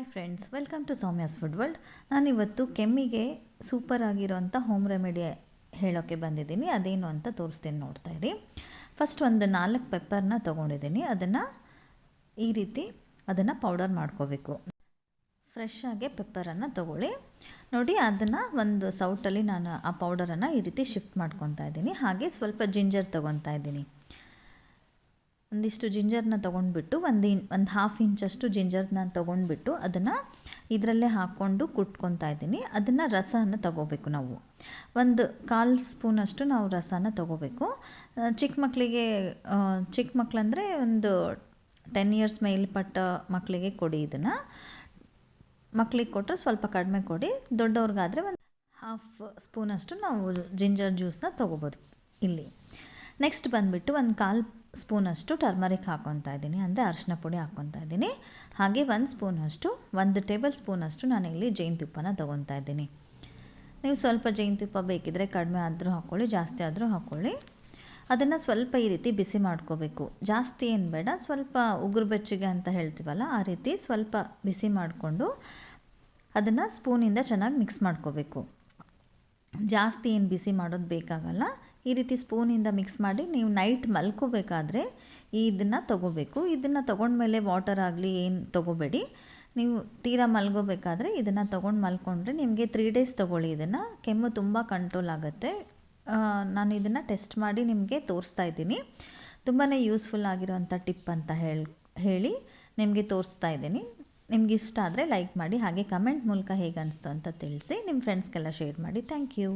Hi friends, welcome to Soumya's food world. ನಾನಿವತ್ತು ಕೆಮ್ಮಿಗೆ super ಆಗಿರೋಂಥ ಹೋಮ್ ರೆಮಿಡಿ ಹೇಳೋಕ್ಕೆ ಬಂದಿದ್ದೀನಿ. ಅದೇನು ಅಂತ ತೋರಿಸ್ತೀನಿ, ನೋಡ್ತಾ ಇರಿ. ಫಸ್ಟ್ ಒಂದು 4 ಪೆಪ್ಪರ್ನ ತೊಗೊಂಡಿದ್ದೀನಿ. ಈ ರೀತಿ ಅದನ್ನು ಪೌಡರ್ ಮಾಡ್ಕೋಬೇಕು. ಫ್ರೆಶ್ ಆಗಿ ಪೆಪ್ಪರನ್ನು ತೊಗೊಳ್ಳಿ. ನೋಡಿ, ಅದನ್ನು ಒಂದು ಸೌಟಲ್ಲಿ ನಾನು ಆ ಪೌಡರನ್ನು ಈ ರೀತಿ ಶಿಫ್ಟ್ ಮಾಡ್ಕೊತಾ ಇದ್ದೀನಿ. ಹಾಗೆ ಸ್ವಲ್ಪ ಜಿಂಜರ್ ತೊಗೊತಾ ಇದ್ದೀನಿ. ಒಂದಿಷ್ಟು ಜಿಂಜರ್ನ ತೊಗೊಂಡ್ಬಿಟ್ಟು ಒಂದು ½ ಇಂಚಷ್ಟು ಜಿಂಜರ್ನ ತೊಗೊಂಡ್ಬಿಟ್ಟು ಅದನ್ನು ಇದರಲ್ಲೇ ಹಾಕ್ಕೊಂಡು ಕುಟ್ಕೊತಾ ಇದ್ದೀನಿ. ಅದನ್ನು ರಸನ ತೊಗೋಬೇಕು. ನಾವು ಒಂದು 1/4 ಸ್ಪೂನಷ್ಟು ನಾವು ರಸನ ತೊಗೋಬೇಕು. ಚಿಕ್ಕ ಮಕ್ಕಳಂದರೆ ಒಂದು 10 ಇಯರ್ಸ್ ಮೇಲ್ಪಟ್ಟ ಮಕ್ಕಳಿಗೆ ಕೊಡಿ. ಇದನ್ನು ಮಕ್ಕಳಿಗೆ ಕೊಟ್ಟರೆ ಸ್ವಲ್ಪ ಕಡಿಮೆ ಕೊಡಿ. ದೊಡ್ಡವ್ರಿಗಾದರೆ ಒಂದು ½ ಸ್ಪೂನಷ್ಟು ನಾವು ಜಿಂಜರ್ ಜ್ಯೂಸನ್ನ ತೊಗೋಬೋದು ಇಲ್ಲಿ. ನೆಕ್ಸ್ಟ್ ಬಂದುಬಿಟ್ಟು ಒಂದು 1/4 ಸ್ಪೂನಷ್ಟು ಟರ್ಮರಿಕ್ ಹಾಕ್ಕೊತಾ ಇದ್ದೀನಿ, ಅಂದರೆ ಅರಿಶಿನ ಪುಡಿ ಹಾಕ್ಕೊತಾ ಇದ್ದೀನಿ. ಹಾಗೆ 1 ಟೇಬಲ್ ಸ್ಪೂನಷ್ಟು ನಾನಿಲ್ಲಿ ಜೇನುತುಪ್ಪನ ತೊಗೊತಾ ಇದ್ದೀನಿ. ನೀವು ಸ್ವಲ್ಪ ಜೇನುತುಪ್ಪ ಬೇಕಿದ್ದರೆ ಕಡಿಮೆ ಆದರೂ ಹಾಕ್ಕೊಳ್ಳಿ, ಜಾಸ್ತಿ ಆದರೂ ಹಾಕ್ಕೊಳ್ಳಿ. ಅದನ್ನು ಸ್ವಲ್ಪ ಈ ರೀತಿ ಬಿಸಿ ಮಾಡ್ಕೋಬೇಕು. ಜಾಸ್ತಿ ಏನು ಬೇಡ, ಸ್ವಲ್ಪ ಉಗುರು ಬೆಚ್ಚಗೆ ಅಂತ ಹೇಳ್ತೀವಲ್ಲ, ಆ ರೀತಿ ಸ್ವಲ್ಪ ಬಿಸಿ ಮಾಡಿಕೊಂಡು ಅದನ್ನು ಸ್ಪೂನಿಂದ ಚೆನ್ನಾಗಿ ಮಿಕ್ಸ್ ಮಾಡ್ಕೋಬೇಕು. ಜಾಸ್ತಿ ಏನು ಬಿಸಿ ಮಾಡೋದು ಬೇಕಾಗಲ್ಲ. ಈ ರೀತಿ ಸ್ಪೂನಿಂದ ಮಿಕ್ಸ್ ಮಾಡಿ ನೀವು ನೈಟ್ ಮಲ್ಕೋಬೇಕಾದ್ರೆ ಇದನ್ನು ತೊಗೋಬೇಕು. ಇದನ್ನು ತೊಗೊಂಡ್ಮೇಲೆ ವಾಟರ್ ಆಗಲಿ ಏನು ತೊಗೋಬೇಡಿ. ನೀವು ತೀರಾ ಮಲ್ಗೋಬೇಕಾದ್ರೆ ಇದನ್ನು ತೊಗೊಂಡು ಮಲ್ಕೊಂಡ್ರೆ ನಿಮಗೆ 3 ಡೇಸ್ ತೊಗೊಳ್ಳಿ. ಇದನ್ನು ಕೆಮ್ಮು ತುಂಬ ಕಂಟ್ರೋಲ್ ಆಗುತ್ತೆ. ನಾನು ಇದನ್ನು ಟೆಸ್ಟ್ ಮಾಡಿ ನಿಮಗೆ ತೋರಿಸ್ತಾ ಇದ್ದೀನಿ. ತುಂಬಾ ಯೂಸ್ಫುಲ್ ಆಗಿರೋಂಥ ಟಿಪ್ ಅಂತ ಹೇಳಿ ನಿಮಗೆ ತೋರಿಸ್ತಾ ಇದ್ದೀನಿ. ನಿಮ್ಗೆ ಇಷ್ಟ ಆದರೆ ಲೈಕ್ ಮಾಡಿ, ಹಾಗೆ ಕಮೆಂಟ್ ಮೂಲಕ ಹೇಗೆ ಅನಿಸ್ತು ಅಂತ ತಿಳಿಸಿ. ನಿಮ್ಮ ಫ್ರೆಂಡ್ಸ್ಗೆಲ್ಲ ಶೇರ್ ಮಾಡಿ. Thank you.